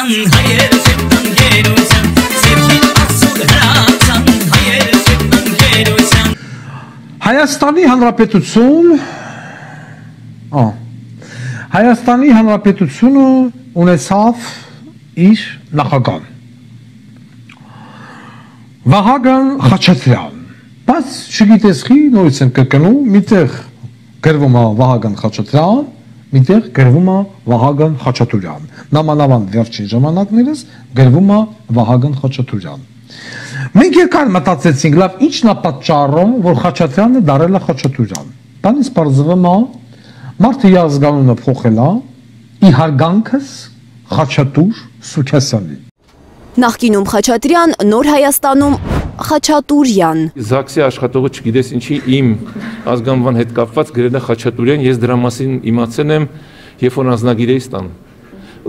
Հայաստանի Հանրապետությունը ունեցավ իր նախագահ Վահագն Խաչատրյան, բայց չգիտես խի նորից եմ կրկնում, միտեղ գրվում է Վահագն Խաչատրյան, միտեղ գրվում է Վահագն Խաչատուրյան, նամանավանդ վերջին ժամանակներս գրվում է Վահագն Խաչատուրյան։ Մենք երկար մտածեցինք, լավ, ի՞նչն է պատճառը, որ Խաչատրյանը դարել է Խաչատուրյան։ Բանից պարզվում է, մարդը իր ազգանունը փոխել է, ի հարգանքս Խաչատուր Սուքասյանի։ Նախկինում Խաչատրյան, նոր Հայաստանում Խաչատուրյան։ ԶԱԳՍ-ի աշխատողը չգիտես ինչի իմ ազգանվան հետ կապված գրել է Խաչատուրյան, ես դրա մասին իմացել եմ, երբ որ անձնագիր էի ստանում։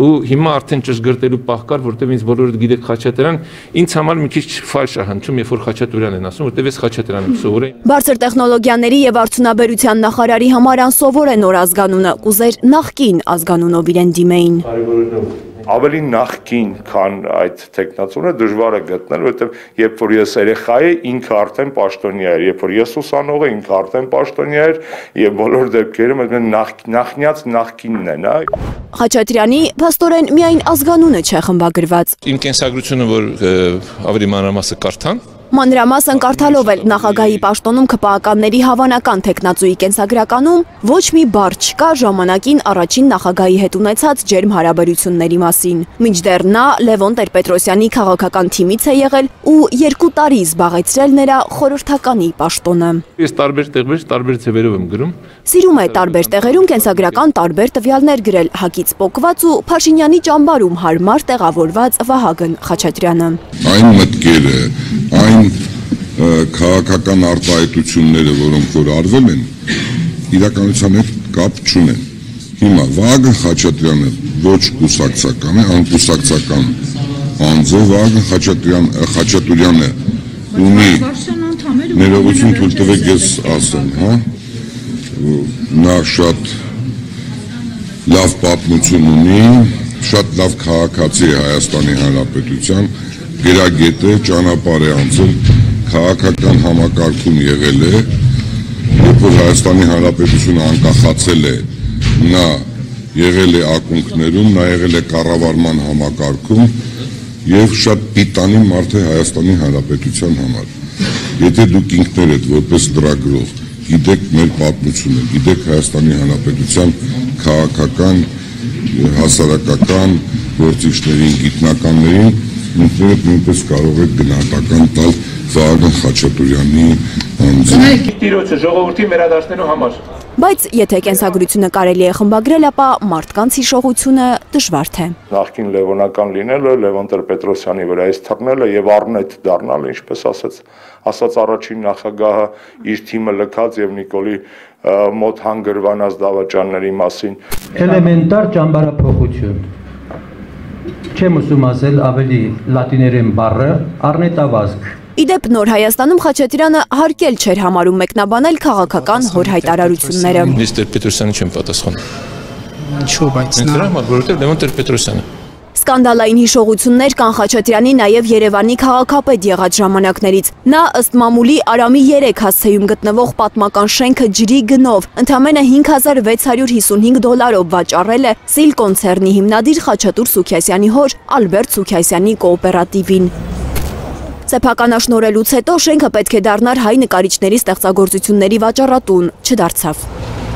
Ու հիմա արդեն ճշգրտելու պահ կար, որտեղ ինձ բոլորդ գիտեք Խաչատրյան, ինձ համար մի քիչ ֆալշ է հնչում, երբ որ Խաչատուրյան են ասում, որտեղ ես Խաչատրյան եմ սովորել։ Բարձր տեխնոլոգիաների եւ արդյունաբերության նախարարի համար անսովոր է նոր ազգանունը, կուզեր նախկին ազգանունով իրեն դիմեին։ Ավելի նախկին, քան այդ տեխնացությունը դժվար է գտնել, որովհետև երբ որ ես երեխա էի, ինքը արդեն պաշտոնյա էր, երբ որ ես ուսանող էի, ինքը արդեն պաշտոնյա էր, եւ բոլոր դեպքերում նախնյաց նախկինն են, հա։ Խաչատրյանի փաստորեն միայն ազգանունը չէ խմբագրված։ Իմ կենսագրությունը, որ ավելի մանրամասը կարդան, Մանրամասն կարդալով էլ նախագահի պաշտոնում ԿՊԱ-ականների հավանական թեկնածուի կենսագրականում ոչ մի բառ չկա ժամանակին առաջին նախագահի հետ ունեցած ջերմ հարաբերությունների մասին։ Մինչդեռ նա Լևոն Տեր-Պետրոսյանի քաղաքական թիմից է եղել ու 2 տարի զբաղեցրել նրա խորհրդականի պաշտոնը։ Ես տարբեր տեղեր, տարբեր ձևերով եմ գրում։ Սիրում է տարբեր տեղերում կենսագրական տարբեր տվյալներ գրել, հակից պոկված ու Փաշինյանի ճամբարում հարմար տեղավորված Վահագն Խաչատրյանը։ Այն մտքերը, այն քաղաքական արտահայտությունները, որոնք որ արվել են, իրականության հետ կապ չունեն։ Հիմա Վահագն Խաչատրյանը ոչ կուսակցական է, անկուսակցական անձ է, Վահագն Խաչատուրյանը ունի ներողություն թույլ տվեք ես ասեմ, հա, նա շատ լավ պատմություն ունի, շատ լավ քաղաքացի է Հայաստանի Հանրապետության, գրագետ է, ճանապարհ է անցել, քաղաքական համակարգում եղել է, երբ որ Հայաստանի Հանրապետությունը անկախացել է, նա եղել է ակունքներում, նա եղել է կառավարման համակարգում եւ շատ պիտանի մարդ է Հայաստանի Հանրապետության համար։ Եթե դուք ինքներդ որպես լրագրող գիտեք մեր պատմությունը, գիտեք Հայաստանի Հանրապետության քաղաքական, հասարակական գործիչներին, գիտնականներին, ինքներդ նույնպես կարող եք գնահատական տալ Վահագն Խաչատուրյանի անձին։ Տիրոջը ժողովրդին վերադարձնելու համար։ Բայց եթե կենսագրությունը կարելի է խմբագրել, ապա մարդկանց հիշողությունը դժվար թե։ Նախկին Լևոնական լինելը, Լևոն Տեր-Պետրոսյանի վրայից թռնելը եւ առնետ դառնալը, ինչպես ասաց առաջին նախագահը իր թիմը լքած եւ Նիկոլի մոտ հանգրվանած դավաճանների մասին։ Էլեմենտար ճամբարափոխություն։ Չեմ ուզում ասել ավելի լատիներեն բառը, առնետավազք։ Իդեպ նոր Հայաստանում Խաչատրյանը հարկել չէր համարում մեկնաբանել քաղաքական հոր հայտարարությունները։ Ես Տեր-Պետրոսյանը չեմ պատասխանում։ Ինչու՞ բայց նա որովհետև Լևոն Տեր-Պետրոսյանը։ Սկանդալային հիշողություններ կան Խաչատրյանի նաև Երևանի քաղաքապետ եղած ժամանակներից։ Նա ըստ մամուլի Արամի 3 հասցեում գտնվող պատմական շենքը ջրի գնով ընդամենը $5,655 վաճառել է Սիլ կոնցեռնի հիմնադիր Խաչատուր Սուքասյանի հոր Ալբերտ Սուքասյանի կոոպերատիվին։ Սեփականաշնորհելուց հետո շենքը պետք է դառնար հայ նկարիչների ստեղծագործությունների վաճառատուն, չդարձավ։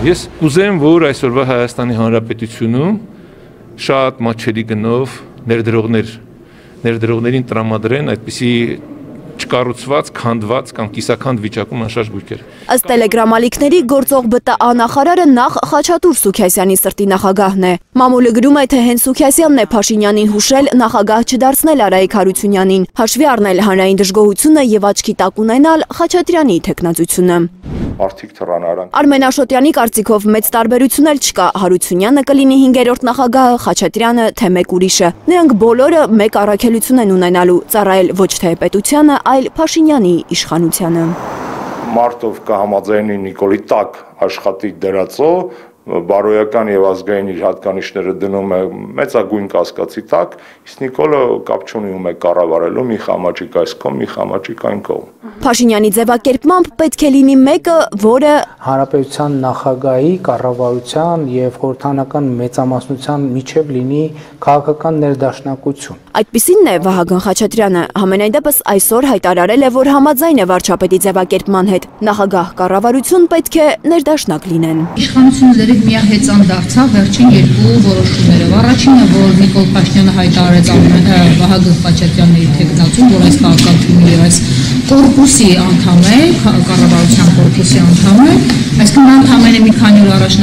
Ես կուզեմ, որ այսօրվա Հայաստանի Հանրապետությունում շատ մատչելի գնով ներդրողներին տրամադրեն այդպիսի չկառուցված, քանդված կամ կիսաքանդ վիճակում անշարժ բույքեր։ Ըստ տելեգրամալիքների գործող ԲՏԱ նախարարը նախ Խաչատուր Սուքասյանի սրտի նախագահն է։ Մամուլը գրում է, թե հենց Սուքասյանն է Փաշինյանին հուշել նախագահ չդարձնել Արայիկ Հարությունյանին, հաշվի առնել հանրային դժգոհությունը եւ աչքի տակ ունենալ Խաչատրյանի թեկնածությունը։ Արդիկ թռան Արմեն Աշոտյանի կարծիքով մեծ տարբերություն էլ չկա, Հարությունյանը կլինի 5-րդ նախագահը, Խաչատրյանը թե մեկ ուրիշը։ Նրանք բոլորը մեկ առաքելություն են ունենալու՝ ծառայել ոչ թե պետությանը, այլ Փաշինյանի իշխանությանը։ Մարտով կհամաձայնի Նիկոլի տակ աշխատի դրածո, բարոյական եւ ազգային իր հատկանիշները դնում է մեծագույն կասկածի տակ, իսկ Նիկոլը կապ չունի ում է կառավարելու մի խամաճիկ այս կողմ, մի խամաճիկ այն կողմ։ Փաշինյանի ձևակերպմամբ պետք է լինի մեկը, որը Հանրապետության նախագահի, կառավարության եւ խորհրդանական մեծամասնության միջև լինի քաղաքական ներդաշնակություն։ Այդպիսինն է Վահագն Խաչատրյանը, համենայն դեպս այսօր հայտարարել է, որ համաձայն է վարչապետի ձևակերպման հետ, նախագահ կառավարություն պետք է ներդաշնակ լինեն։ Իշխանությունը դեռ միահեծան դարձավ վերջին երկու որոշումներով։ Առաջինը, որ Նիկոլ Փաշինյանը հայտարարեց Վահագն Խաչատրյանի թեկնածուն, որ այս քաղաքական թիմի եւ այս կորպուսի անդամ է, կառավարության կորպուսի անդամ է, այսինքն նա ընդամենը մի քանի օր առաջ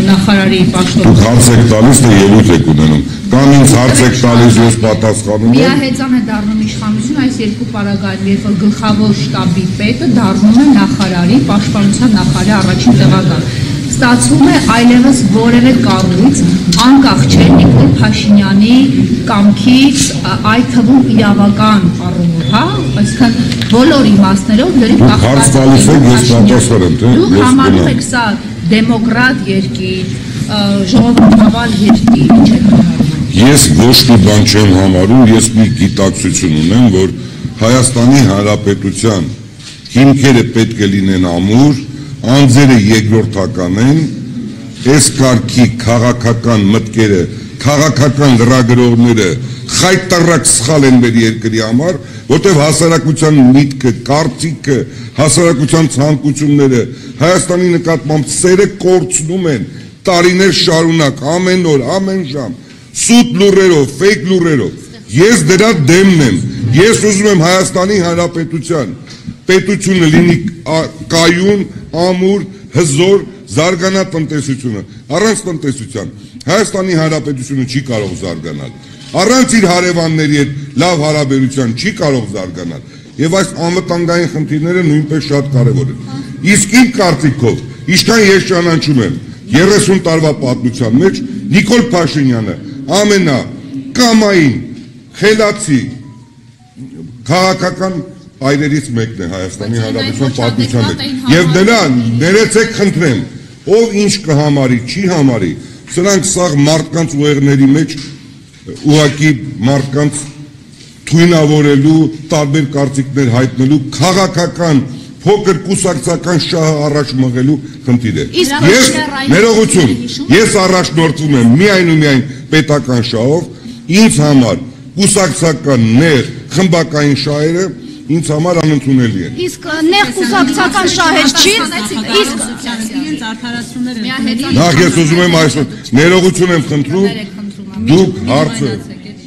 նախարարի պաշտոն։ Դուք հարց եք տալիս, թե ելույթ եք ունենում։ Կամ ինձ հարց եք տալիս, ես պատասխանում եմ։ Միահեծան է դառնում իշխանություն այս երկու պարագայում, երբ որ գլխավոր շտաբի պետը դառնում է նախարարի, պաշտպանության նախարարի առաջին տեղակալ։ Ստացվում է այլևս որևէ կառույց անկախ չէ Նիկոլ Փաշինյանի կամքից, այդ թվում իրավական առումով, հա, այսինքն բոլոր իմաստներով լրիվ կախված է Փաշինյանը։ Դուք համարում եք սա դեմոկրատ երկիր, ժողովրդավար երկիր, ինչ եք համարում։ Ես ոչ մի բան չեմ համարում, ես մի գիտակցություն ունեմ, որ Հայաստանի Հանրապետության հիմքերը պետք է լինեն ամուր, անձերը երկրորդական են, այս կարգի քաղաքական մտքերը, քաղաքական լրագրողները խայտարակ սխալ են մեր երկրի համար, որտեղ հասարակության միտքը, կարծիքը, հասարակության ցանկությունները Հայաստանի նկատմամբ սերը կորցնում են տարիներ շարունակ, ամեն օր, ամեն ժամ, սուտ լուրերով, ֆեյք լուրերով։ Ես դրա դեմն եմ, ես ուզում եմ Հայաստանի Հանրապետության պետությունը լինի կայուն, ամուր, հզոր, զարգանա տնտեսությունը, առանց տնտեսության Հայաստանի Հանրապետությունը չի կարող զարգանալ, առանց իր հարևանների հետ լավ հարաբերության չի կարող զարգանալ, եւ այս անվտանգային խնդիրները նույնպես շատ կարեւոր են։ Իսկ իմ կարծիքով, ինչքան ես ճանաչում եմ 30 տարվա պատմության մեջ Նիկոլ Փաշինյանը ամենակամային, խելացի քաղաքական այրերից մեկն է Հայաստանի Հանրապետության պատմության մեջ։ Եվ նրան ներեցեք խնդրեմ, ով ինչ կհամարի, չի համարի, սրանք սաղ մարդկանց ուղեղների մեջ ուղղակի մարդկանց թույնավորելու, տարբեր կարծիքներ հայտնելու, քաղաքական փոքր կուսակցական շահը առաջ մղելու խնդիր է։ Ես ներողություն, ես առաջնորդվում եմ միայն ու միայն պետական շահով, ինձ համար կուսակցական ներ խմբակային շահերը ինձ համար անընդունելի են։ Իսկ նեղ կուսակցական շահեր չի, իսկ իրենց արդարացումները։ Նախ ես ուզում եմ այսօր ներողություն եմ խնդրում,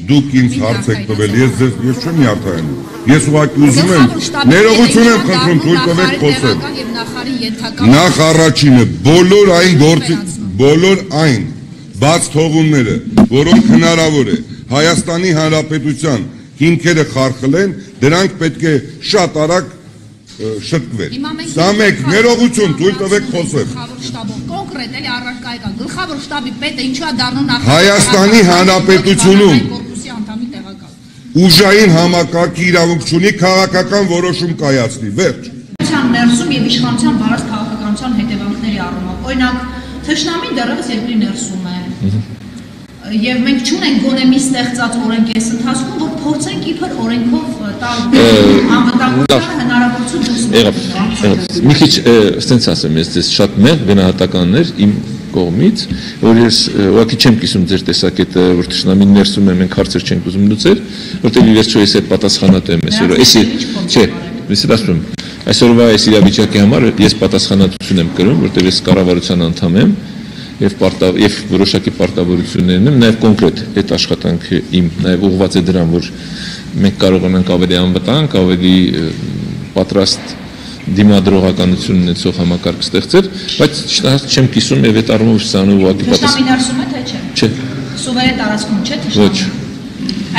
դուք ինձ հարց եք տվել, ես չեմ նյարդայանում։ Ես ուղղակի ուզում եմ ներողություն եմ խնդրում, թույլ տվեք խոսել։ Նախ առաջինը բոլոր այն բաց թողումները, որոնք հնարավոր է Հայաստանի Հանրապետության հիմքերը խարխլեն, դրանք պետք է շատ արագ շտկվեն։ Սա մեկ, ներողություն, թույլ տվեք խոսել։ Կոնկրետ էլի առարկայական գլխավոր շտաբի պետը ինչու է դառնում Հայաստանի Հանրապետությունում ուժային համակարգի իրավունք չունի քաղաքական որոշում կայացնի, վերջ։ Ներսում եւ իշխանության բարած քաղաքականության հետևանքների առումով, օրինակ, թշնամին դեռևս երկրի ներսում է։ Եվ մենք չունենք գոնե մի ստեղծած օրենք այս ընթացքում, որ փորձենք իբր օրենքով տալ անվտանգության հնարավորություն դուրս մղել։ Մի քիչ ստենց ասեմ, ես շատ մեծ գնահատականներ իմ կողմից, որ ես ուղղակի չեմ կիսում ձեր տեսակետը, որ թշնամին ներսում է, մենք հարցեր չենք ուզում լուծել, որտեղ ի վերջո ես այդ պատասխանատու եմ այսօրվա այս իրավիճակի համար ես պատասխանատվություն եմ կրում, որտեղ ես կառավարության անդամ եմ եւ որոշակի պարտավորություններ ունեմ, նաեւ կոնկրետ այդ աշխատանքը իմ նաեւ ուղղված է դրան, որ մենք կարող ենք ավելի անվտանգ, ավելի պատրաստ դիմադրողականություն ունեցող համակարգ ստեղծել, բայց չեմ կիսում եւ այդ առումով սանու ուղղակի պատասխան։ Թշնամին ներսում է թե չէ։ Չէ։ Սուվերեն տարածքում չէ թշնամին։ Ոչ։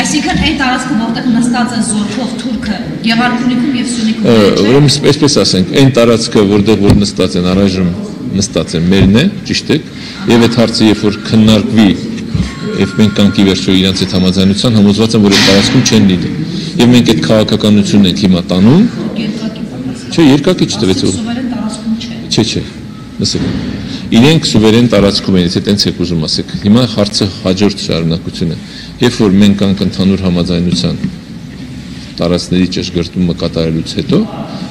Այսինքն այն տարածքը, որտեղ նստած է զորքով թուրքը, Գեղարքունիքում եւ Սյունիքում։ Ուրեմն այսպես ասենք, այն տարածքը, որտեղ որ նստած են առայժմ նստած են մերն է, ճիշտ է, եւ այդ հարցը երբ որ քննարկվի եւ մենք կանքի վերջո իրancs այդ համաձայնության համոզված եմ, որ այդ տարածքում չեն լինի։ Եվ մենք այդ քաղաքականությունն ենք հիմա տանում։ Չէ, երկակի չտվեց որ։ Չէ, լսեք։ իրենք սուվերեն տարածքում են, եթե տենց եք ուզում ասեք։ Հիմա հարցը հաջորդ շարունակությունը։ Երբ որ մենք կանք ընդհանուր համաձայնության տարածքների ճշգրտումը կատարելուց հետո,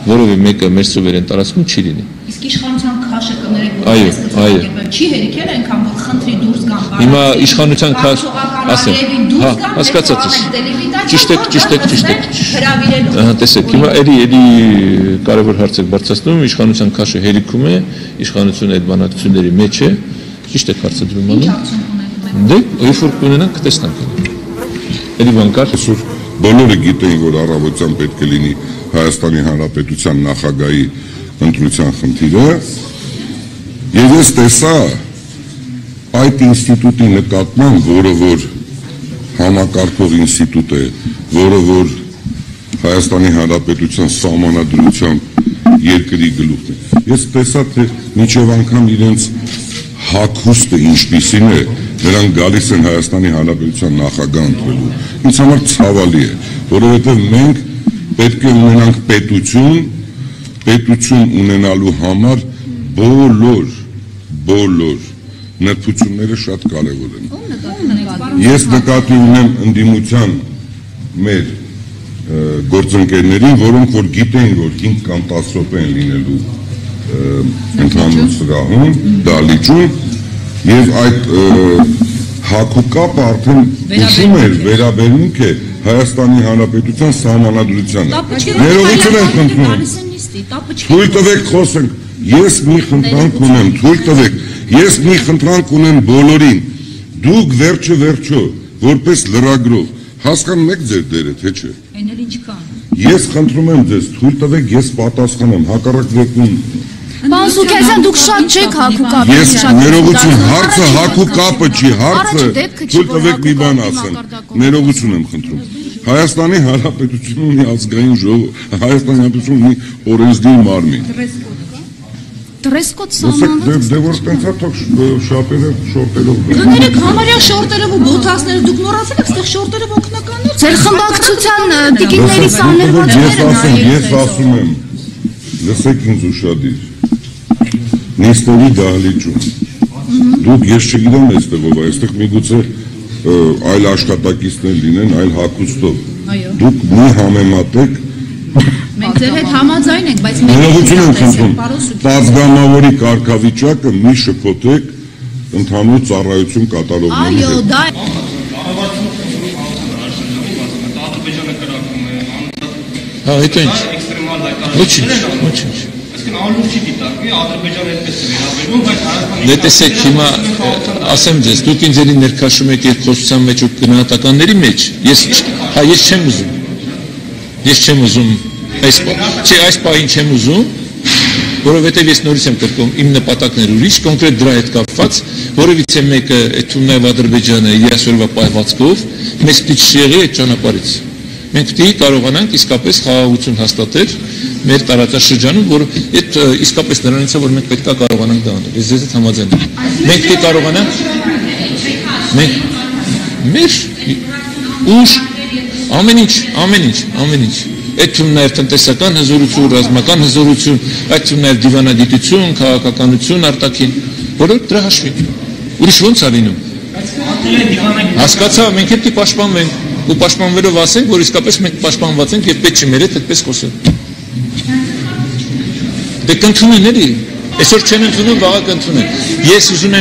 որևէ մեկը մեր սուվերեն տարածքում չի լինի։ Իսկ իշխանության քաշը կներեք, այո, չի հերիքել այնքան, որ խնդրի դուրս գան։ Հիմա իշխանության քաշ, ասեմ, հա, հասկացած ես։ Ճիշտ եք։ Ահա, տեսեք, հիմա էլի կարևոր հարց եք բարձրացնում, իշխանության քաշը հերիքում է, իշխանությունը այդ բանակցությունների մեջ է, ճիշտ եք հարցը դրում անում։ Դե, երբ որ կունենանք, կտեսնանք։ Էլի բան կար։ Բոլորը գիտեին, որ առավոտյան պետք է լինի Հայաստանի Հանրապետության նախագահի ընտրության խնդիրը, եւ ես տեսա այդ ինստիտուտի նկատմամբ, որը որ համակարգող ինստիտուտ է, որը որ Հայաստանի Հանրապետության սահմանադրությամբ երկրի գլուխն է, ես տեսա, թե մինչև անգամ իրենց հագուստը ինչպիսին է, նրանք գալիս են Հայաստանի Հանրապետության նախագահ ընտրելու։ Ինձ համար ցավալի է, որովհետև մենք պետք է ունենանք պետություն ունենալու համար բոլոր նրբությունները շատ կարևոր են։ Ես նկատի ունեմ ընդդիմության մեր գործընկերներին, որոնք որ գիտեն, որ 5 կամ 10 րոպե են լինելու ընդհանուր սրահում, դահլիճում, եւ այդ հակուկապը արդեն ուշում էր վերաբերմունք է Հայաստանի Հանրապետության սահմանադրությանը։ Ներողություն եմ խնդրում։ Թույլ տվեք խոսենք։ Ես մի խնդրանք ունեմ, թույլ տվեք։ Ես մի խնդրանք ունեմ բոլորին։ Դուք վերջը որպես լրագրող հասկանում եք ձեր դերը, թե չէ։ Այն էլ ինչքան։ Ես խնդրում եմ ձեզ, թույլ տվեք, ես պատասխանեմ, հակառակ դեպքում Պարոն Սուքերյան, դուք շատ չեք հագուկապը։ Ես ներողություն, հարցը հագուկապը չի, հարցը թույլ տվեք մի բան ասեմ։ Ներողություն եմ խնդրում։ Հայաստանի Հանրապետությունը ունի ազգային ժողով, Հայաստանի Հանրապետությունը ունի օրենսդիր մարմին։ Դրեսկոտ սահմանված։ Դե որ տենցա թող շապերը շորտերով։ Գներեք համարյա շորտերով ու բոթասները, դուք նորացել եք, այստեղ շորտերով օգնականներ։ Ձեր խմբակցության տիկինների սանրվածները։ Ես ասում եմ, լսեք ինձ ուշադիր։ Նիստերի դահլիճում։ Դուք ես չգիտեմ այստեղ ով է, այստեղ միգուցե այլ աշխատակիցներ լինեն, այլ հագուստով։ Դուք մի համեմատեք։ Մենք ձեր հետ համաձայն ենք, բայց ներողություն եմ խնդրում։ Պատգամավորի կարգավիճակը մի շփոթեք ընդհանուր ծառայություն կատարողների հետ։ Այո, դա Հա, հետո ինչ։ Ոչինչ։ Անուր չի դիտարկվի, Ադրբեջանը այդպես է վերաբերվում, բայց Հայաստանը Դե տեսեք, հիմա ասեմ ձեզ, դուք ինձ էլի ներքաշում եք երկխոսության մեջ ու գնահատականների մեջ, ես չեմ ուզում։ Ես չեմ ուզում այս պահին չեմ ուզում, որովհետև ես նորից եմ կրկնում, իմ նպատակն էր ուրիշ, կոնկրետ դրա հետ կապված, որևիցե մեկը այդ Թումնայև Ադրբեջանը իր այսօրվա պահվածքով մեզ պիտի չեղի այդ ճանապարհից։ Մենք պիտի կարողանանք իսկապես խաղաղություն հաստատել մեր տարածաշրջանում, որ այդ իսկապես նրանից է, որ մենք պետք է կարողանանք դա անել։ Ես ձեզ հետ համաձայն եմ։ Մենք պիտի կարողանանք մեր ուժ ամեն ինչ այդ թվում նաև տնտեսական հզորություն, ռազմական հզորություն, այդ թվում նաև դիվանագիտություն, քաղաքականություն արտաքին, բոլոր դրա հաշվին։ Ուրիշ ո՞նց է լինում։ Հասկացա, մենք պետք է պաշտպանվենք ու պաշտպանվելով ասենք, որ իսկապես մենք պաշտպանված ենք եւ պետք չի մեր հետ այդպես խոսել։ Դե կընդունեն էլի, այսօր չեն ընդունում, վաղը կընդունեն։ Ես ուզում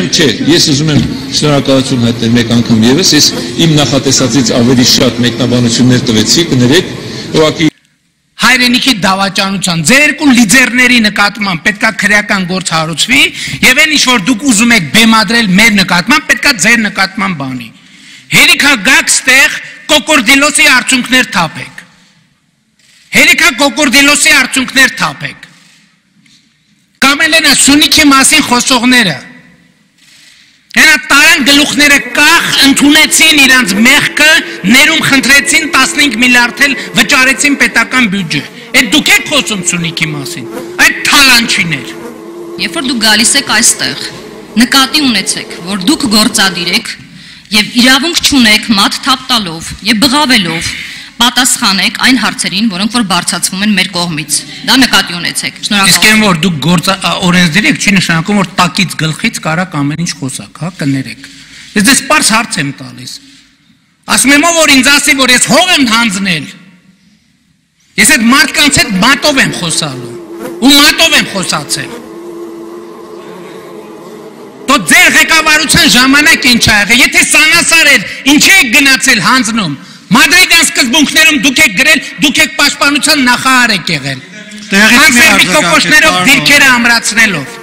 եմ շնորհակալություն հայտնել մեկ անգամ եւս, ես իմ նախատեսածից ավելի շատ մեկնաբանություններ տվեցի, կներեք, ուղղակի հայրենիքի դավաճանության ձեր երկու լիդերների նկատմամբ պետքա քրեական գործ հարուցվի եւ այն ինչ որ դուք ուզում եք բեմադրել մեր նկատմամբ պետքա ձեր նկատմամբ բանի։ Հերիքա գաք ստեղ կոկորդիլոսի արդյունքներ թափեք։ Հերիքա կոկորդիլոսի արդյունքներ թափեք։ Կամելենա Սյունիքի մասին խոսողները Հենա տարան գլուխները կախ ընդունեցին իրանց մեղքը, ներում խնդրեցին 15 միլիարդ էլ վճարեցին պետական բյուջե։ Այդ դուք եք խոսում Սյունիքի մասին, այդ թալանչիներ։ Երբ որ դուք գալիս եք այստեղ, նկատի ունեցեք, որ դուք գործադիր եք եւ իրավունք չունեք մատ թափ տալով եւ բղավելով պատասխանեք այն հարցերին, որոնք որ բարձրացվում են մեր կողմից։ Դա նկատի ունեցեք։ Իսկ այն որ դուք օրենսդիր եք, չի նշանակում որ տակից գլխից կարակ ամեն ինչ խոսակ, հա, կներեք։ Ես դες պարզ հարց եմ տալիս։ Ասում եմ որ ինձ ասի որ ես հող եմ հանձնել։ Ես այդ մարդկանց հետ մատով եմ խոսալու։ Ու մատով եմ խոսացել։ Դու ձեր ղեկավարության ժամանակ ինչ ա եղել, եթե սանասար էր, ինչի եք գնացել հանձնում։ Մադրիդյան սկզբունքներում դուք եք գրել, դուք եք պաշտպանության նախարար եք եղել։ Անսերմիկոկոշներով դիրքերը ամրացնելով։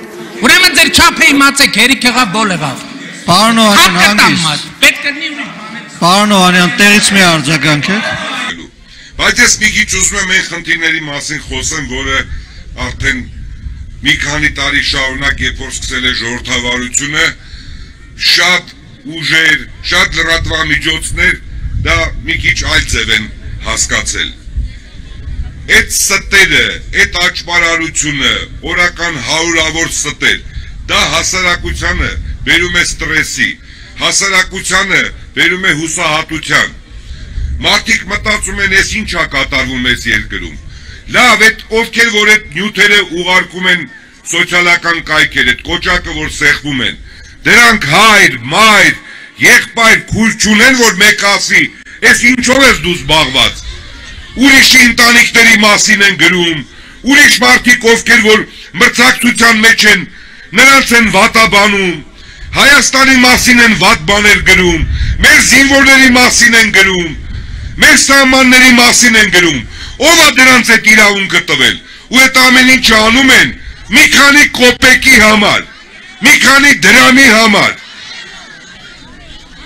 Ուրեմն ձեր չափը իմացեք, հերիք եղավ, բոլ եղավ։ Պարոն Օհանյան, պետք կրնի ուրիշ բան։ Պարոն Օհանյան, տեղից մի արձագանքեք։ Բայց ես մի քիչ ուզում եմ այն խնդիրների մասին խոսեմ, որը արդեն մի քանի տարի շարունակ երբ որ սկսել է ժողովրդավարությունը, շատ ուժեր, շատ լրատվամիջոցներ դա մի քիչ այլ ձև են հասկացել։ Այդ ստերը, այդ աճպարարությունը, օրական հարյուրավոր ստեր, դա հասարակությանը բերում է ստրեսի, հասարակությանը բերում է հուսահատության։ Մարդիկ մտածում են, ես ինչ է կատարվում այս երկրում։ Լավ, այդ ովքեր որ այդ նյութերը ուղարկում են սոցիալական կայքեր, այդ կոճակը որ սեղմում են, դրանք հայր, մայր, եղբայր, քույր չունեն, որ մեկ ասի, ես ինչով ես դու զբաղված։ Ուրիշի ընտանիքների մասին են գրում, ուրիշ մարդիկ ովքեր որ մրցակցության մեջ են, նրանց են վատաբանում, Հայաստանի մասին են վատ բաներ գրում, մեր զինվորների մասին են գրում, մեր սահմանների մասին են գրում, ով է դրանց այդ իրավունքը տվել, ու այդ ամեն ինչը անում են մի քանի կոպեկի համար, մի քանի դրամի համար։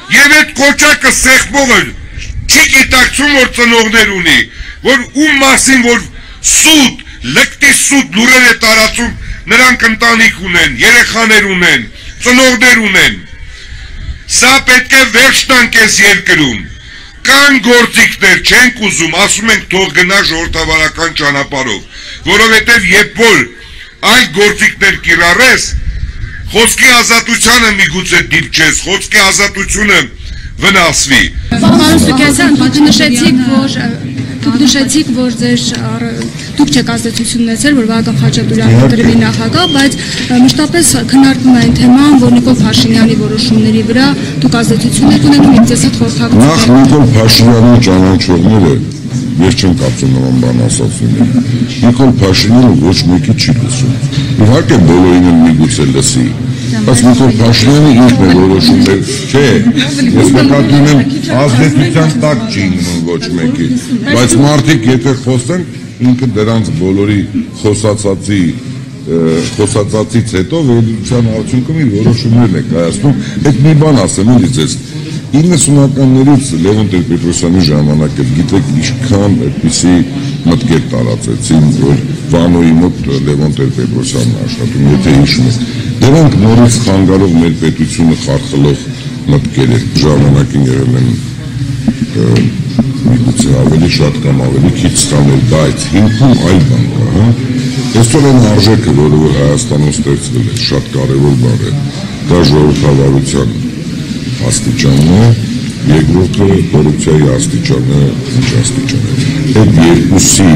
Եվ այդ կոճակը սեղմողը չի գիտակցում, որ ծնողներ ունի, որ ում մասին, որ սուտ, լկտի սուտ լուրեր է տարածում, նրանք ընտանիք ունեն, երեխաներ ունեն, ծնողներ ունեն։ Սա պետք է վերջ տանք այս երկրում։ Կան գործիքներ, չենք ուզում, ասում ենք թող գնա ժողովրդավարական ճանապարհով, որովհետև երբ որ այլ գործիքներ կիրառես, խոսքի ազատությանը միգուցե դիպչես, խոսքի ազատությունը վնասվի։ Պարոն Սուքյասյան, դուք նշեցիք, որ դուք չեք ազդեցություն ունեցել, որ Վահագն Խաչատուրյանը դրվի նախագահ, բայց մշտապես քննարկվում է այն թեման, որ Նիկոլ Փաշինյանի որոշումների վրա դուք ազդեցություն եք ունենում, ինձ հետ խորհրդակցություն։ Նախ Նիկոլ Փաշինյանի ճանաչողները ես չեմ կարծում նման բան ասած լինեն։ Նիկոլ Փաշինյանը ոչ մեկի չի լսում։ Իհարկե բոլորին են միգուցե լսի, բայց Նիկոլ Փաշինյանը ինքն է որոշումներ, չէ, ես նկատի ունեմ ազդեցության տակ չի մնում ոչ մեկի, բայց մարդիկ եթե խոսեն, ինքը դրանց բոլորի խոսածածից հետո վերլուծության արդյունքում իր որոշումներն է կայացնում, այդ մի բան ասեմ էլի ձեզ, 90-ականներից Լևոն Տեր-Պետրոսյանի ժամանակը գիտեք ինչքան այդպիսի մտքեր տարածեցին, որ Վանոյի մոտ Լևոն Տեր-Պետրոսյանն աշխատում, եթե հիշում եք, դրանք նորից խանգարող մեր պետությունը խարխլող մտքեր են, ժամանակին եղել են միգուցե ավելի շատ կամ ավելի քիչ ստանել, բայց հիմքում այլ բան կա, հա։ Այսօր այն արժեքը, որը Հայաստանում ստեղծվել է, շատ կարևոր բան է, դա ժողովրդավարության աստիճանն է, երկրորդը կոռուպցիայի աստիճանը, ինչ աստիճան է։ Այդ երկուսի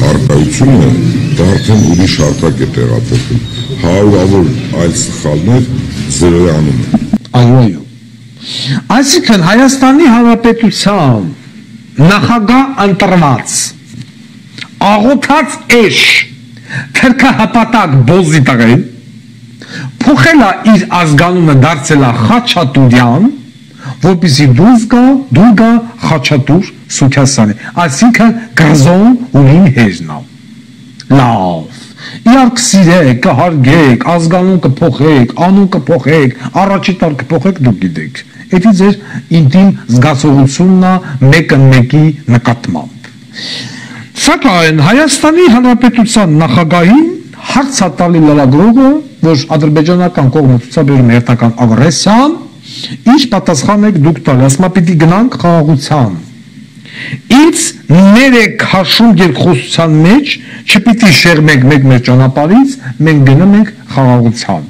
առկայությունը դա արդեն ուրիշ հարթակ է տեղափոխում։ Հարյուրավոր այլ սխալներ զրոյ անում են։ Այո։ Այսինքն Հայաստանի Հանրապետության նախագահ ընտրված աղոթած էշ թրքահպատակ բոզի տղեն փոխել է իր ազգանունը դարձել է Խաչատուրյան, որպեսզի դուրս գա Խաչատուր Սուքյասյանի, այսինքն կրզոն ունին հեզնա։ Լավ, իարք սիրեք, կհարգեք, ազգանուն կփոխեք, անուն կփոխեք, առաջի տար կփոխեք, դուք գիտեք։ Էդի ձեր ինտիմ զգացողությունն է մեկը մեկի նկատմամբ։ Սակայն Հայաստանի Հանրապետության նախագահին հարցատալի լրագրողը, որ ադրբեջանական կողմը ցուցաբերում է հերթական ագրեսիան, ինչ պատասխան եք դուք տալ, ասма պիտի գնանք խաղաղության։ Ինձ ներեք հաշում երկխոսության մեջ, չպիտի շեղմենք մեկ մեր ճանապարհից, մենք գնում ենք խաղաղության։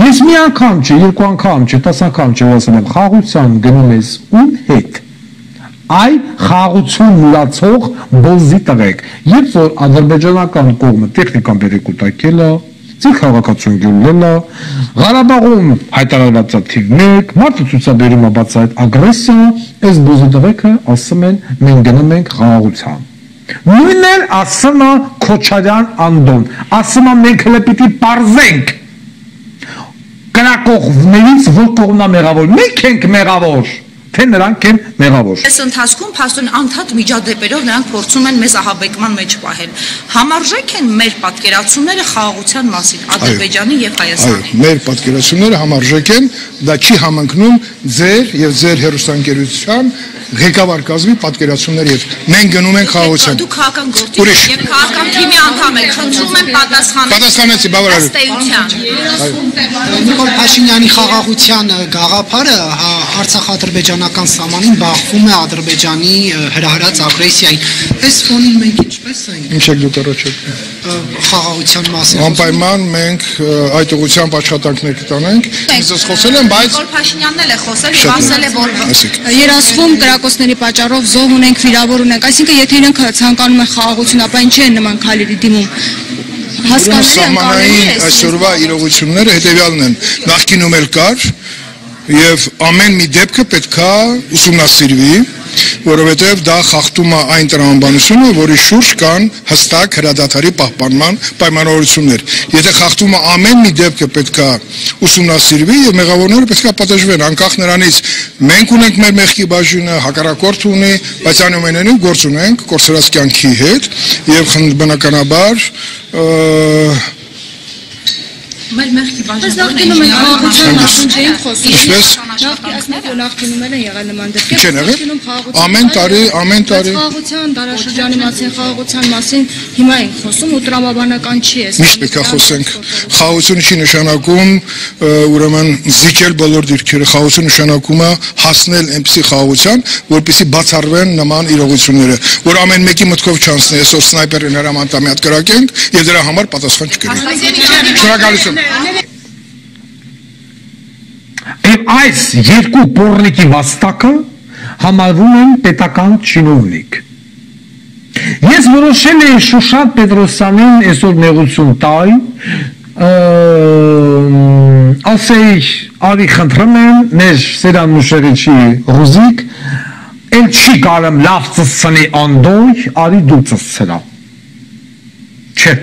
Ես մի անգամ չէ, երկու անգամ չէ, 10 անգամ չէ ասում եմ, խաղաղության գնում ես ում հետ։ այ խաղաղություն մուրացող բոզի տղեկ։ Երբ որ ադրբեջանական կողմը տեխնիկան բերեկուտակել է, ծիր քաղաքացիություն գյուլել է, Ղարաբաղում հայտարարված է թիվ 1, մարդը ցուցաբերում է բացահայտ ագրեսիա, այս բոզի տղեկը ասում են մենք գնում ենք խաղաղության։ Նույնն էլ ասում է Քոչարյան Անդոն, ասում է մենք հենց պիտի պարզենք կրակողներից որ կողմն է մեղավոր, մենք ենք մեղավոր, թե նրանք են մեղավոր։ Այս ընթացքում փաստորեն անդադ միջադեպերով նրանք փորձում են մեզ ահաբեկման մեջ պահել։ Համարժեք են մեր պատկերացումները խաղաղության մասին Ադրբեջանի եւ Հայաստանի։ Մեր պատկերացումները համարժեք են, դա չի համընկնում ձեր եւ ձեր հերոստանգերության ղեկավար կազմի պատկերացումների հետ։ Մենք գնում ենք խաղաղության։ Դուք քաղաքական գործիչ եւ քաղաքական թիմի անդամ եք, խնդրում եմ պատասխանել։ Պատասխանեցի, բավարար է։ Նիկոլ Փաշինյանի խաղաղության գաղափարը Արցախ-ադրբեջանական սահմանին բախվում է Ադրբեջանի հրահրած ագրեսիային։ Այս ֆոնին մենք ինչպես ենք։ Ինչ եք դուք առաջ։ Խաղաղության մասին։ Անպայման մենք այդ ուղղությամբ աշխատանքներ կտանենք։ Ես խոսել եմ, բայց Նիկոլ Փաշինյանն էլ է խոսել եւ ասել է, որ երազվում կրակոցների պատճառով զոհ ունենք, վիրավոր ունենք, այսինքն եթե իրենք ցանկանում են խաղաղություն, ապա ինչի են նման քայլերի դիմում։ Սահմանային այսօրվա իրողությունները հետևյալն են, նախկինում էլ կար եւ ամեն մի դեպքը պետքա ուսումնասիրվի, որովհետեւ դա խախտում է այն տրամաբանությունը, որի շուրջ կան հստակ հրադադարի պահպանման պայմանավորություններ։ Եթե խախտում է ամեն մի դեպքը պետքա ուսումնասիրվի եւ մեղավորները պետքա պատժվեն, անկախ նրանից մենք ունենք մեր մեղքի բաժինը, հակառակորդը ունի, բայց այնուամենայնիվ գործ ունենք կորսրած կյանքի հետ եւ բնականաբար մեր մեղքի բաժինը խաղաղության մասին չէին խոսում։ Նախկինում են եղել նման դեպքեր։ Ամեն տարի խաղաղության դարաշրջանի մասին, խաղաղության մասին հիմա ենք խոսում ու տրամաբանական չի է։ Միշտ պետք է խոսենք։ Խաղաղությունը չի նշանակում ուրեմն զիջել բոլոր դիրքերը, խաղաղությունը նշանակում է հասնել այնպիսի խաղաղության, որպեսզի բացառվեն նման իրողությունները, որ ամեն մեկի մտքով չանցնի, այսօր սնայպերին հրամանտամի հատ կրակենք եւ դրա համար պատասխան չկրենք։ Շնորհակալություն։ Եվ այս երկու պոռնիկի վաստակը համարվում են պետական չինովնիկ։ Ես որոշել էի Շուշան Պետրոսյանին այսօր նեղություն տալ, ասեի, արի խնդրում եմ, մեր Սերան Մուշերիչի Ռուզիկ, էլ չի կարեմ լավ ծսցնի անդոյ, արի դու ծսցրա։ Չէ,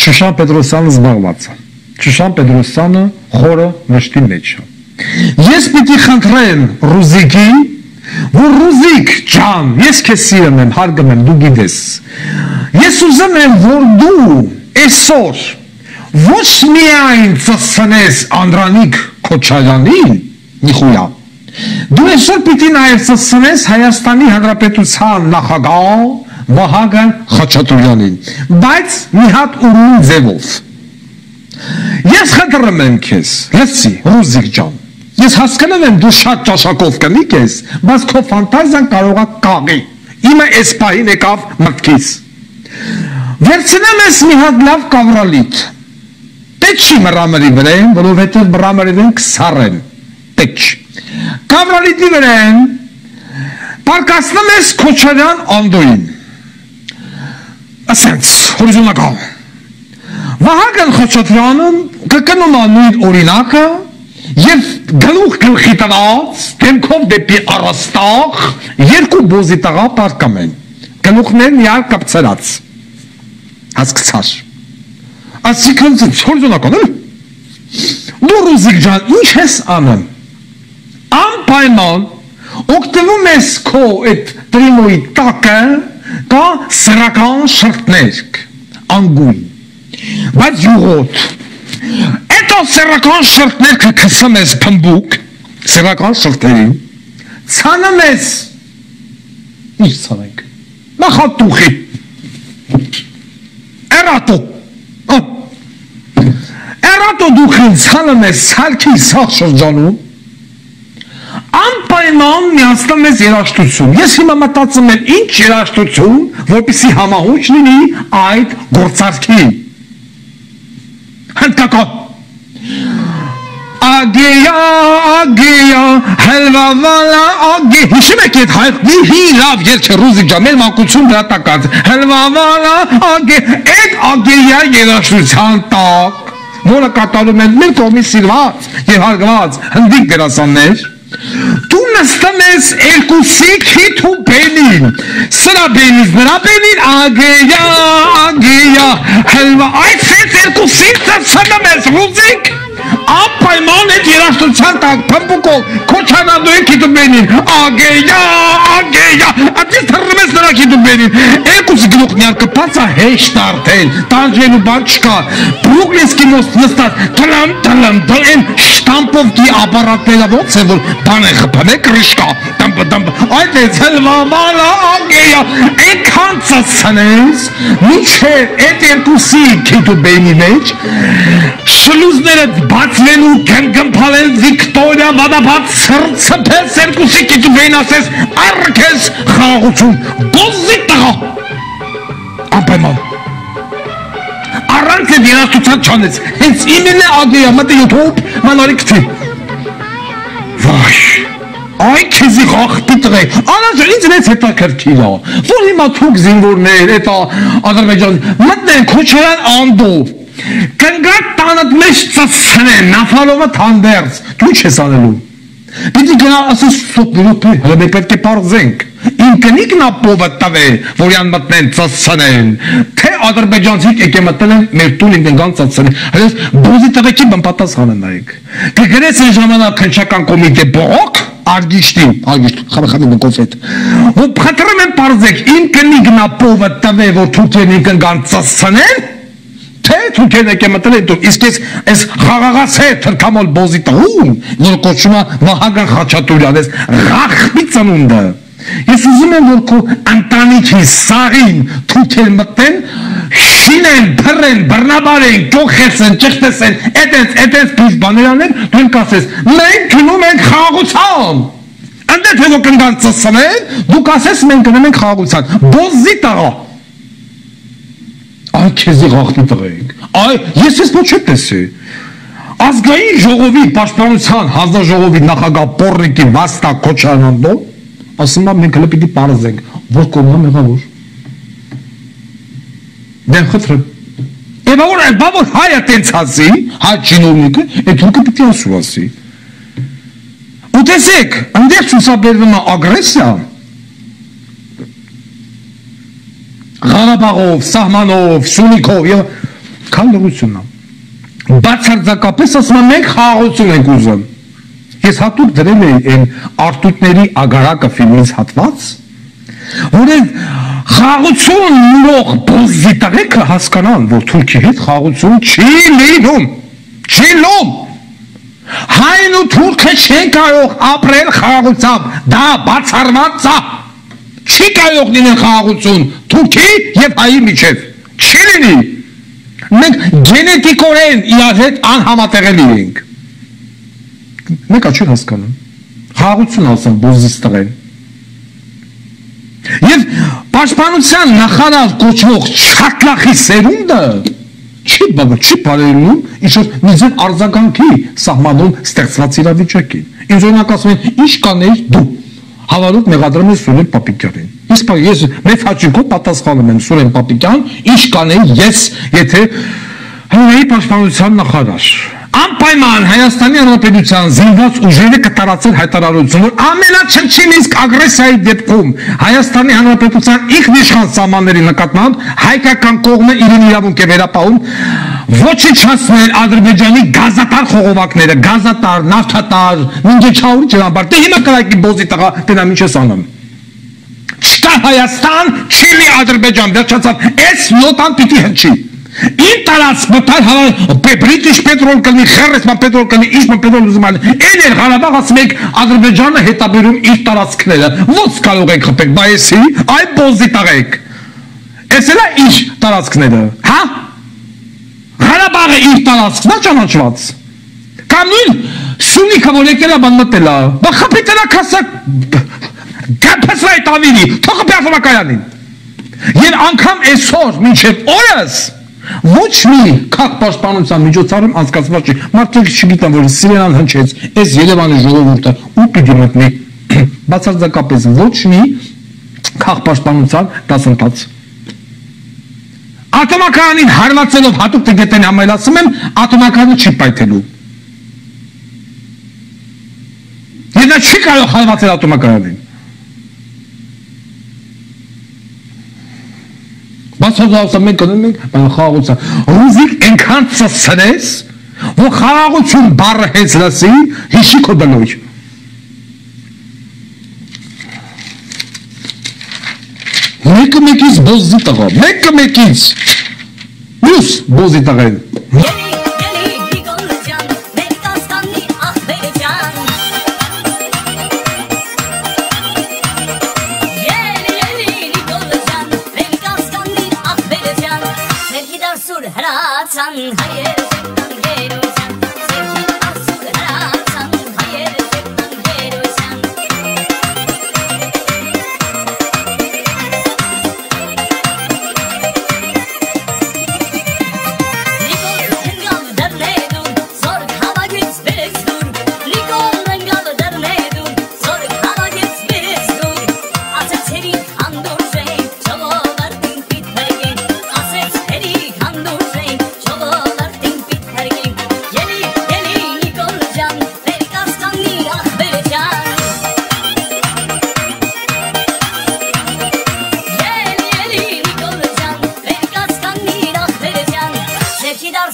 Շուշան Պետրոսյանը զբաղված է։ Շուշան Պետրոսյանը խորը վշտի մեջ է։ Ես պիտի խնդրեմ Ռուզիկին, որ Ռուզիկ ջան, ես քեզ սիրում եմ, հարգում եմ, դու գիտես։ Ես ուզում եմ, որ դու այսօր ոչ միայն ծսցնես Անդրանիկ Քոչարյանին, նիխույա, դու այսօր պիտի նաև ծսցնես Հայաստանի Հանրապետության նախագահ Վահագն Խաչատուրյանին, բայց մի հատ ուրույն ձևով։ Ես խնդրում եմ քեզ, լսի, Ռուզիկ ջան, ես հասկանում եմ դու շատ ճաշակով կնիկ ես, բայց քո ֆանտազիան կարող է կաղի։ Իմը այս պահին եկավ մտքից։ Վերցնեմ ես մի հատ լավ կավրալիտ։ Պետք չի մրամերի վրեն, որովհետև մրամերի վրեն կսարեն։ Պետք չի։ Կավրալիտի վրեն պարկասնում ես Քոչարյան Անդոյին։ Ասենց, հորիզոնական։ Վահագն Խաչատրյանը կկնում է նույն օրինակը եւ գլուխ գլխի տված դեմքով դեպի առաստաղ երկու բոզի տղա պարկամ են գլուխներն իրար կապցրած հասկացար ասիկն հորիզոնական է դու Ռուզիկ ջան ինչ ես անում անպայման օգտվում ես քո այդ տրիմոյի տակը կա սրական շրտներ անգույն բայց յուղոտ Էտո սերական շրտներ կքսում ես փմբուկ, սերական շրտերին, ցանում ես, ինչ ցանենք, նախատուխի, էրատո դուխին ցանում ես սալքի սաղ շրջանում, անպայման միացնում ես երաշտություն, ես հիմա մտածում եմ ինչ երաշտություն, որպեսի համահունչ լինի այդ գործարքին, հնդկական, ագեյա հելվավալա ագե հիշում եք այդ հայտնի լավ երգ չէ ռուզիկ ջան մեր մանկություն դրա տակած հելվավալա ագե այդ ագեյա երաժշտության տակ որը կատարում են մեր կողմից սիրված եւ հարգված հնդիկ դերասաններ դու նստում ես երկուսի քիթ ու բենին սրա բենից նրա բենին ագեյա հելվա այդ երկուսից ծծնում ես ռուզիկ ապայման այդ երաշտության տակ փմպուկով քոչանադու են քիթուբենին ագեյա ատիս թռնում ես նրա քիթուբենին երկուսի գլուխնյար կպացա հեշտ արդեն տանջելու բան չկա բրուկլինսկի մոտ նստած տլամ են շտամպովկի ապարատները ոնց է որ բան է խփում է կրիշկա այդ է ցելվամալա ագեյա այնքան ծծնես միջև այդ երկուսի քիթուբենի մեջ շլուզները բացվելու գմփալեն Վիկտորիա վադապատ սրծփես երկուսի քիթուբեն ասես արքես խաղաղություն բոզի տղա ապայման առանց երաշտության չանեց հենց իմենը ագեյա մտի յութուբ մանարի քթի վայ այ քեզի աղբի տղե անաժ ինձ նենց հետաքրքիր է որ հիմա թուք զինվորներ էտա Ադրբեջան մտնեն Քոչարյան անդով կնգատ տանդ մեջ ծծնեն նավալովը թանդերց դու չես անելու պիտի գնա ասես սոպլուպի հլը պետք է պարզենք իմ կնիկն ապովը տվե որյան մտնեն ծծնեն թե ադրբեջանցիք եկե մտնեն մեր տուն ինգան ծծնեն հենց բոզի տղեկի բնպատասխանը նայեք կգրես են ժամանակ քնչական կոմիտե բողոք արգիշտի խամխամին կոֆետ որ խտրում են պարզեք իմ կնիկն ապովը տվե որ թութեն ինգան ծծնեն թե թութեն եկե մտնեն դու իսկ ես խաղաղաց է թրքամոլ բոզի տղուն որ կոչում է Վահագն Խաչատուրյան ես ռախբի ծնունդը ես ուզում եմ որ քո ընտանիքի սաղին թութեն մտնեն շինեն, փռեն, բռնաբարեն, ճոխեցեն, ճշտեցեն, էտենց պիս բաներ անեն, դու կասես, մենք գնում ենք խաղաղության։ Անդե թե որ կնգան ծծնեն, դու կասես մենք գնում ենք խաղաղության։ Բոզի տղա։ Այ քեզի ղախտի տղայինք։ Այ ես ես ոչ չեմ տեսի։ Ազգային ժողովի պաշտպանության հանձնաժողովի նախագահ Պոռնիկի Վաստա Քոչարյանով ասում է մենք հենց պիտի պարզենք, որ կողմը մեղավոր։ Դեն խնդրեմ։ Բավոր հայը տենց ասի, հայ չինովնիկը, այդ թուրքը պիտի ասի։ Ու տեսեք, այնտեղ ցուսաբերվում է ագրեսիա։ Ղարաբաղով, Սահմանով, Սյունիքով եւ քանդողությունն է։ Բացարձակապես ասում եմ մենք խաղաղություն ենք ուզում։ Ես հատուկ դրել եմ այն Արտուտների ագարակը ֆիլմից հատված, որ խաղաղություն նող բոզի տղեկը հասկանան, որ Թուրքի հետ խաղաղություն չի լինում, չի լինում։ Հայն ու թուրքը չեն կարող ապրել խաղաղությամբ, դա բացառված է։ Չի կարող լինել խաղաղություն Թուրքի եւ հայի միջև, չի լինի։ Մենք գենետիկորեն իրար հետ անհամատեղելի ենք։ Մեկ աչի հասկանում, խաղաղություն ասեմ բոզիս տղեն։ Եվ պաշտպանության նախարար կոչվող Շատլախի սերունդը չի բարելում ինչ-որ մի ձև արձագանքի սահմանում ստեղծված իրավիճակին։ Ինձ օրինակ ասում են, ինչ կանեիր դու, հավանուկ մեղադրում ես Սուրեն Պապիկյանին։ Ես մեծ հաճույքով պատասխանում եմ Սուրեն Պապիկյան, ինչ կանեի ես, եթե հնարի պաշտպանության նախարար։ Անպայման Հայաստանի Հանրապետության զինված ուժերը կտարածեն հայտարարություն, որ ամենաչնչին իսկ ագրեսիայի դեպքում Հայաստանի Հանրապետության ինքնիշխան սահմանների նկատմամբ հայկական կողմը իրեն իրավունք է վերապահում ոչնչացնել Ադրբեջանի գազատար խողովակները, գազատար, նավթատար, մինչեչաური ճանապարհ։ Դե հիմա կրակի բոզի տղա դենա ինչ ես անում։ Չկա Հայաստան, Չիլի, Ադրբեջան, վերջացավ, այս նոտան պիտի հնչի։ Իմ տարած մտար British Petrol կլնի, Խերեսման Petrol կլնի, Իշման Petrol ուզում ալի, են էր Ղարաբաղ ասում եք Ադրբեջանը հետաբերում իր տարածքները, ոնց կարող եք խփեք, բա էսի, այ բոզի տաղեք, էս էլա իր տարածքները, հա, Ղարաբաղը իր տարածքն է ճանաչված, կամ նույն Սյունիքը որ եկել է բան մտել է, բա խփեք էլա կասակ, գապեսվա այդ ավիրի, թողը պյասովակայանին, և անգամ էսոր մինչև օրս, Ոչ մի քաղաք պաշտպանության միջոցառում անցկացված չի։ Մարդիկ չգիտեն, որ Սիրիան հնչեց, այս Երևանի ժողովուրդը ու պիտի մտնի։ Բացարձակապես ոչ մի քաղաք պաշտպանության դասընթաց։ Ատոմակայանին հարվածելով հատուկ տգետեն համելացում եմ, ատոմակայանը չի պայթելու։ Եվ նա չի կարող հարվածել ատոմակայանին։ Բացարձակապես մենք կնենք մենք խաղաղության։ Ռուզիկ այնքան ծծրես, որ խաղաղություն բառը հենց լսի, հիշի քո բնույթ։ Մեկը մեկից բոզի տղա, մեկը մեկից։ Մյուս բոզի տղեն։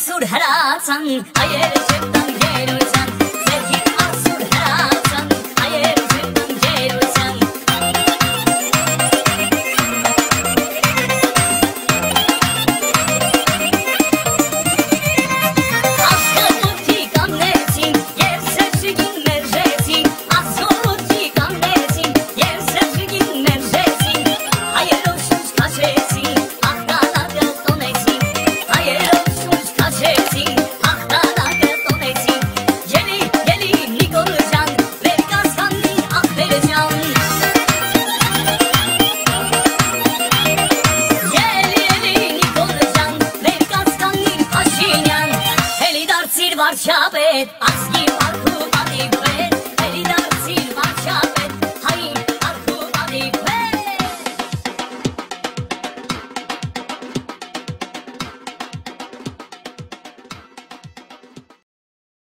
Sur haracan, hayır